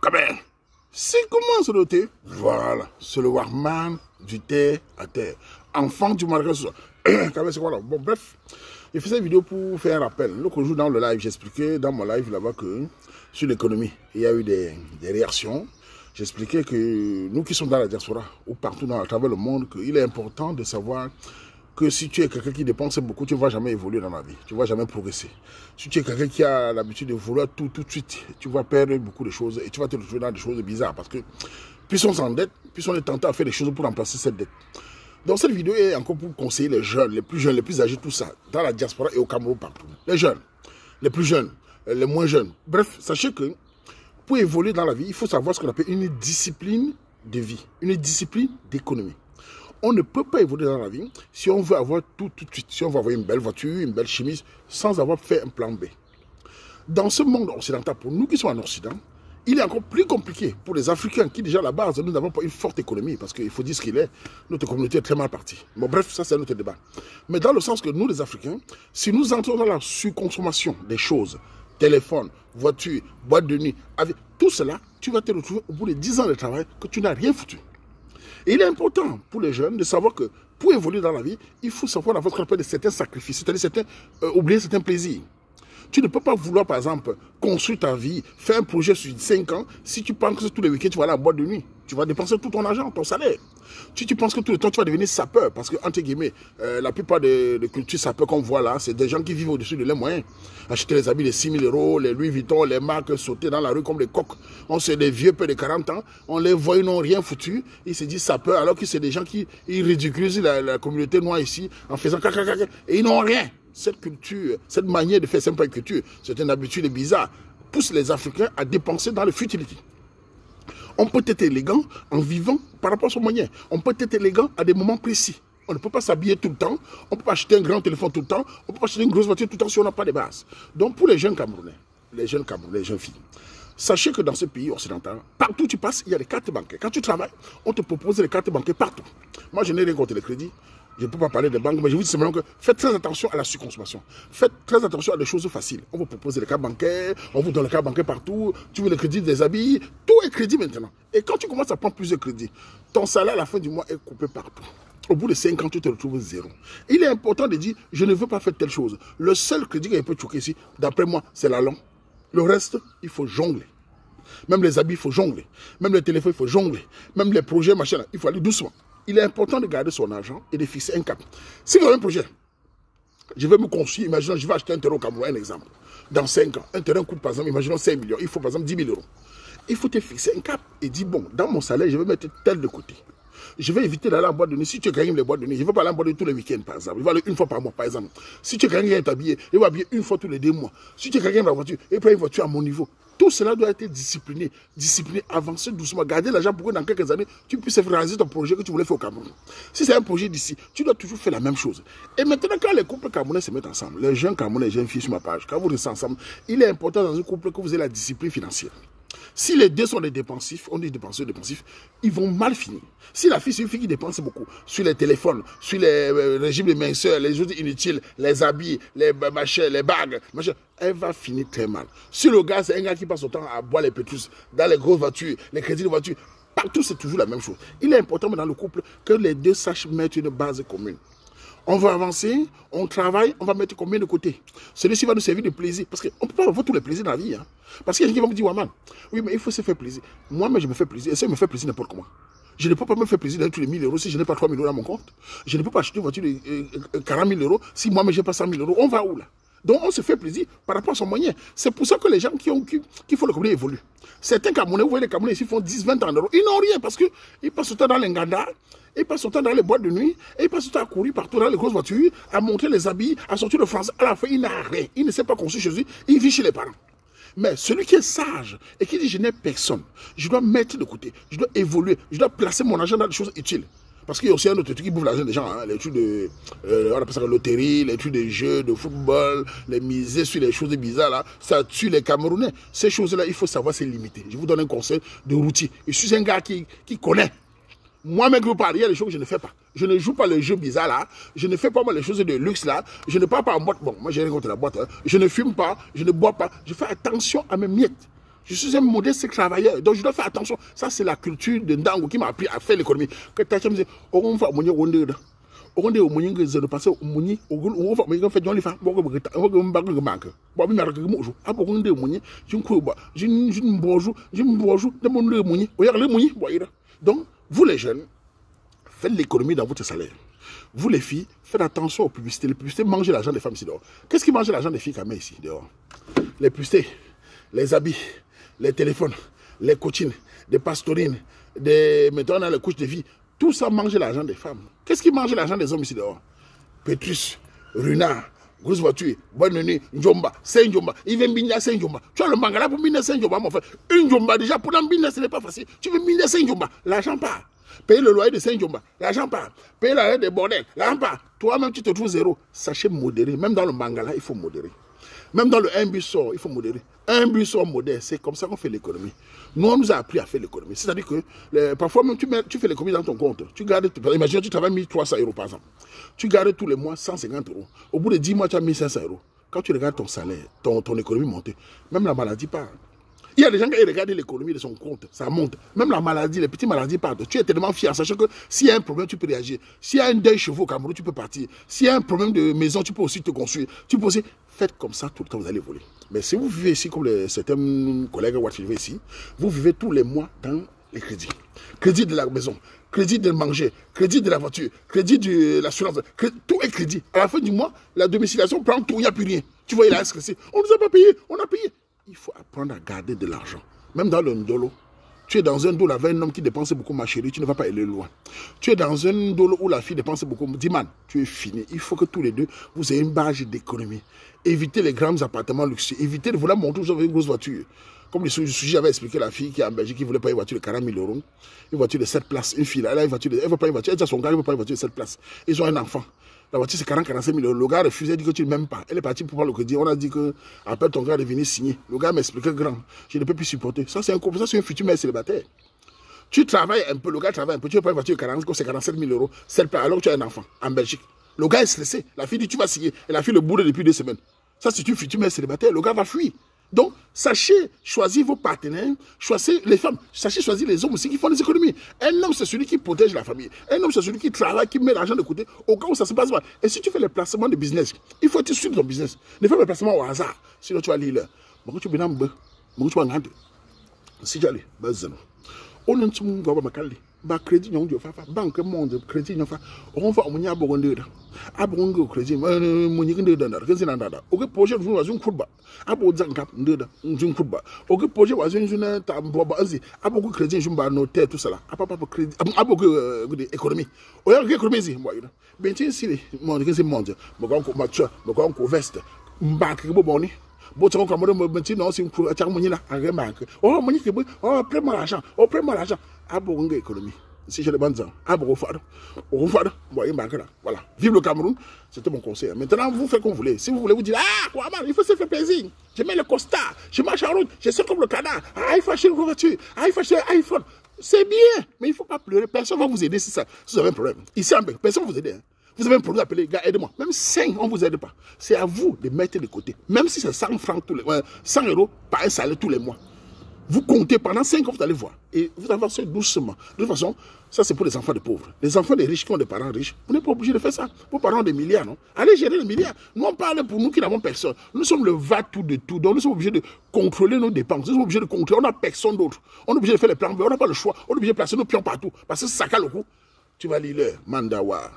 Kabé, c'est comment se noter? Voilà, c'est le Warman du terre à terre. Enfant du Maroc. Kabé, c'est quoi là? Bon, bref, j'ai fait cette vidéo pour faire un rappel. L'autre jour dans le live, j'expliquais dans mon live là-bas que sur l'économie, il y a eu des réactions. J'expliquais que nous qui sommes dans la diaspora ou partout à travers le monde, qu'il est important de savoir que si tu es quelqu'un qui dépense beaucoup, tu ne vas jamais évoluer dans la vie, tu ne vas jamais progresser. Si tu es quelqu'un qui a l'habitude de vouloir tout de suite, tu vas perdre beaucoup de choses et tu vas te retrouver dans des choses bizarres parce que plus on s'endette, plus on est tenté à faire des choses pour remplacer cette dette. Donc cette vidéo est encore pour conseiller les jeunes, les plus âgés, tout ça, dans la diaspora et au Cameroun partout. Les jeunes, les plus jeunes, les moins jeunes. Bref, sachez que pour évoluer dans la vie, il faut savoir ce qu'on appelle une discipline de vie, une discipline d'économie. On ne peut pas évoluer dans la vie si on veut avoir tout de suite, si on veut avoir une belle voiture, une belle chemise, sans avoir fait un plan B. Dans ce monde occidental, pour nous qui sommes en Occident, il est encore plus compliqué pour les Africains qui, déjà à la base, nous n'avons pas une forte économie, parce qu'il faut dire ce qu'il est, notre communauté est très mal partie. Bon, bref, ça c'est un autre débat. Mais dans le sens que nous, les Africains, si nous entrons dans la surconsommation des choses, téléphone, voiture, boîte de nuit, avec tout cela, tu vas te retrouver au bout de 10 ans de travail que tu n'as rien foutu. Et il est important pour les jeunes de savoir que pour évoluer dans la vie, il faut savoir avoir ce qu'on appelle certains sacrifices, c'est-à-dire oublier certains plaisirs. Tu ne peux pas vouloir, par exemple, construire ta vie, faire un projet sur 5 ans, si tu penses que tous les week-ends, tu vas aller à la boîte de nuit. Tu vas dépenser tout ton argent, ton salaire. Si tu penses que tout le temps, tu vas devenir sapeur, parce que, entre guillemets, la plupart des cultures sapeurs qu'on voit là, c'est des gens qui vivent au-dessus de leurs moyens. Acheter les habits de 6 000 €, les Louis Vuitton, les marques, sauter dans la rue comme des coqs. On sait des vieux peu de 40 ans, on les voit, ils n'ont rien foutu, ils se disent sapeurs, alors que c'est des gens qui ridiculisent la communauté noire ici, en faisant caca, et ils n'ont rien. Cette culture, cette manière de faire, c'est pas une culture, c'est une habitude bizarre, pousse les Africains à dépenser dans la futilité. On peut être élégant en vivant par rapport à son moyen. On peut être élégant à des moments précis. On ne peut pas s'habiller tout le temps, on ne peut pas acheter un grand téléphone tout le temps, on ne peut pas acheter une grosse voiture tout le temps si on n'a pas de base. Donc pour les jeunes Camerounais, les jeunes filles, sachez que dans ce pays occidental, partout où tu passes, il y a des cartes bancaires. Quand tu travailles, on te propose des cartes bancaires partout. Moi, je n'ai rien contre les crédits. Je ne peux pas parler des banques, mais je vous dis simplement que faites très attention à la surconsommation. Faites très attention à des choses faciles. On vous propose des cartes bancaires, on vous donne les cartes bancaires partout, tu veux le crédit des habits, tout est crédit maintenant. Et quand tu commences à prendre plusieurs crédits, ton salaire à la fin du mois est coupé partout. Au bout de 5 ans, tu te retrouves zéro. Il est important de dire, je ne veux pas faire telle chose. Le seul crédit qui peut choquer ici, d'après moi, c'est la langue. Le reste, il faut jongler. Même les habits, il faut jongler. Même les téléphones, il faut jongler. Même les projets, machin, il faut aller doucement. Il est important de garder son argent et de fixer un cap. Si vous avez un projet, je vais me construire, imaginons, je vais acheter un terrain au Cameroun, un exemple. Dans 5 ans, un terrain coûte par exemple, imaginons 5 millions, il faut par exemple 10 000 €. Il faut te fixer un cap et dire, bon, dans mon salaire, je vais mettre tel de côté. Je vais éviter d'aller en boîte de nuit. Si tu gagnes les boîtes de nuit, je ne vais pas aller en boîte de nuit tous les week-ends, par exemple. Je vais aller une fois par mois, par exemple. Si tu gagnes un habillé, je vais habiller une fois tous les 2 mois. Si tu gagnes ma voiture, je vais prendre une voiture à mon niveau. Tout cela doit être discipliné, avancer doucement, garder l'argent pour que dans quelques années, tu puisses réaliser ton projet que tu voulais faire au Cameroun. Si c'est un projet d'ici, tu dois toujours faire la même chose. Et maintenant, quand les couples camerounais se mettent ensemble, les jeunes camerounais, les jeunes filles sur ma page, quand vous restez ensemble, il est important dans un couple que vous ayez la discipline financière. Si les deux sont des dépensifs, on dit dépenseurs, ils vont mal finir. Si la fille, c'est une fille qui dépense beaucoup, sur les téléphones, sur les régimes de minceur, les choses inutiles, les habits, les machins, les bagues, machin, elle va finir très mal. Si le gars, c'est un gars qui passe son temps à boire les pétrus, dans les grosses voitures, les crédits de voiture, partout, c'est toujours la même chose. Il est important dans le couple que les deux sachent mettre une base commune. On va avancer, on travaille, on va mettre combien de côté. Celui-ci va nous servir de plaisir. Parce qu'on ne peut pas avoir tous les plaisirs dans la vie. Hein. Parce qu'il y a des gens qui vont me dire, Waman, oui, mais il faut se faire plaisir. Moi, mais je me fais plaisir. Et ça me fait plaisir n'importe comment. Je ne peux pas me faire plaisir dans tous les 1 000 € si je n'ai pas 3 000 € dans mon compte. Je ne peux pas acheter une voiture de 40 000 € si moi, mais je n'ai pas 100 000 €. On va où là? Donc on se fait plaisir par rapport à son moyen. C'est pour ça que les gens qui font le Cameroun évoluent. Certains Camerounais, vous voyez les Camerounais ici font 10, 20 ans d'euros. Ils n'ont rien parce qu'ils passent le temps dans les nganda, ils passent le temps dans les boîtes de nuit, et ils passent le temps à courir partout dans les grosses voitures, à montrer les habits, à sortir de France. À la fin, il n'a rien. Il ne sait pas construire chez lui, il vit chez les parents. Mais celui qui est sage et qui dit je n'ai personne, je dois mettre de côté, je dois évoluer, je dois placer mon argent dans des choses utiles. Parce qu'il y a aussi un autre truc qui bouffe l'argent des gens, hein, les trucs de on appelle ça la loterie, les trucs de jeux, de football, les miser sur les choses bizarres là, ça tue les Camerounais. Ces choses-là, il faut savoir se limiter. Je vous donne un conseil de routier. Je suis un gars qui connaît. Moi-même, je vous parle, il y a des choses que je ne fais pas. Je ne joue pas les jeux bizarres là. Je ne fais pas moi les choses de luxe là. Je ne pars pas en boîte. Bon, moi j'ai rien contre la boîte. Hein. Je ne fume pas. Je ne bois pas. Je fais attention à mes miettes. Je suis un modeste travailleur, donc je dois faire attention. Ça, c'est la culture de Ndango qui m'a appris à faire l'économie. Que tu as dit, on va faire on est au moyen que je passe au moyen, on va faire du livre, on va faire banque. Bon, mais je ah bon, on est au moyen, je ne crois pas, je ne bonjour, demande le moyen, regarde le moyen, donc, vous les jeunes, faites l'économie dans votre salaire. Vous les filles, faites attention aux publicités. Les publicités mangent l'argent des femmes ici dehors. Qu'est-ce qui mange l'argent des filles quand même ici dehors? Les publicités, les habits, les téléphones, les coachings, des pastorines, mettons dans les couches de vie. Tout ça mange l'argent des femmes. Qu'est-ce qui mange l'argent des hommes ici dehors? Petrus, Renard, grosse voiture, bonne nuit, Njomba, c'est Njomba. Il vient Mbinda, c'est Njomba. Tu as le mangala pour Mbinda, c'est Njomba, mon frère. Une Njomba, déjà, pour Mbinda, ce n'est pas facile. Tu veux Mbinda, c'est Njomba. L'argent part. Payer le loyer de Saint-Njomba, l'argent part. Payer le loyer des bordels, l'argent part. Toi-même, tu te trouves zéro. Sachez modérer. Même dans le mangala, il faut modérer. Même dans le un but sort, il faut modérer. Un but sort modère. C'est comme ça qu'on fait l'économie. Nous, on nous a appris à faire l'économie. C'est-à-dire que parfois, même tu fais l'économie dans ton compte. Tu gardes, imagine, tu travailles 1300 euros par exemple. Tu gardes tous les mois 150 euros. Au bout de 10 mois, tu as 1500 euros. Quand tu regardes ton salaire, ton économie monter, même la maladie part. Il y a des gens qui regardent l'économie de son compte, ça monte. Même la maladie, les petites maladies partent. Tu es tellement fier, sachant que s'il y a un problème, tu peux réagir. S'il y a un deuil chevaux au Cameroun, tu peux partir. S'il y a un problème de maison, tu peux aussi te construire. Tu peux aussi... Faites comme ça tout le temps, vous allez voler. Mais si vous vivez ici, comme certains collègues qui vivent ici, vous vivez tous les mois dans les crédits. Crédit de la maison, crédit de manger, crédit de la voiture, crédit de l'assurance, tout est crédit. À la fin du mois, la domiciliation prend tout, il n'y a plus rien. Tu vois, il a stressé. On ne nous a pas payé, on a payé. Il faut apprendre à garder de l'argent. Même dans le ndolo. Tu es dans un dolo avec un homme qui dépense beaucoup, ma chérie, tu ne vas pas aller loin. Tu es dans un dolo où la fille dépense beaucoup. Dis, man, tu es fini. Il faut que tous les deux, vous ayez une base d'économie. Évitez les grands appartements luxueux. Évitez de vouloir monter avec une grosse voiture. Comme le sujet, j'avais expliqué la fille qui est en Belgique, qui ne voulait pas une voiture de 40 000 euros. Une voiture de 7 places. Une fille, elle a une voiture elle ne veut pas une voiture. Elle a son gars, elle ne veut pas une voiture de 7 places. Ils ont un enfant. La voiture, c'est 40-45 000 euros. Le gars refusait, il dit que tu ne m'aimes pas. Elle est partie pour prendre le crédit. On a dit que, appelle ton gars de venir signer. Le gars m'expliquait grand. Je ne peux plus supporter. Ça, c'est un futur mec célibataire. Tu travailles un peu, le gars travaille un peu. Tu veux pas une voiture de 47 000 euros. Alors que tu as un enfant en Belgique. Le gars est stressé. La fille dit, tu vas signer. Et la fille le bourre depuis 2 semaines. Ça, c'est une futur mec célibataire. Le gars va fuir. Donc, sachez choisir vos partenaires, choisissez les femmes, sachez choisir les hommes aussi qui font des économies. Un homme, c'est celui qui protège la famille. Un homme, c'est celui qui travaille, qui met l'argent de côté au cas où ça se passe mal. Et si tu fais les placements de business, il faut être sûr de ton business. Ne fais pas les placements au hasard. Sinon, tu vas lire là. Tu vas si tu as on ne sait pas crédit banque monde crédit on va on y a beaucoup de abongo crédit mon yindi danda que c'est nanda ok projet nous azun kurba abo zanka ndeda njun kurba ok projet wazun juna ta boba anzi abo crédit jumba no te tout cela apa crédit abo économie o ya économie zi mo ina bentin siri mon que c'est monde mo ko mature mo ko veste mbak bo boni bo tron ko mo bentin no sin kur acha mo nyina age bank o mo nyike bo o prêt l'argent abo économie. Si je le bandes, voilà. Vive le Cameroun, c'était mon conseil. Maintenant, vous faites comme vous voulez. Si vous voulez vous dire, ah, quoi, il faut se faire plaisir. Je mets le costard, je marche en route, je sais comme le canard. Ah, il faut acheter une voiture, ah, il faut acheter un iPhone. C'est bien, mais il ne faut pas pleurer. Personne ne va vous aider si vous avez un problème. Ici, en Belgique, personne ne va vous aider. Hein. Vous avez un produit appelé, gars, aidez-moi. Même 5, on ne vous aide pas. C'est à vous de mettre de côté. Même si c'est 100 francs 100 euros par un salaire tous les mois. Vous comptez pendant 5 ans, vous allez voir. Et vous avancez doucement. De toute façon, ça c'est pour les enfants des pauvres. Les enfants des riches qui ont des parents riches, vous n'êtes pas obligé de faire ça. Vos parents ont des milliards, non? Allez gérer les milliards. Nous, on parle pour nous qui n'avons personne. Nous sommes le va-tout de tout. Donc nous sommes obligés de contrôler nos dépenses. Nous sommes obligés de contrôler. On n'a personne d'autre. On est obligé de faire les plans, mais on n'a pas le choix. On est obligé de placer nos pions partout. Parce que ça cale le coup. Tu vas lire le Mandawa.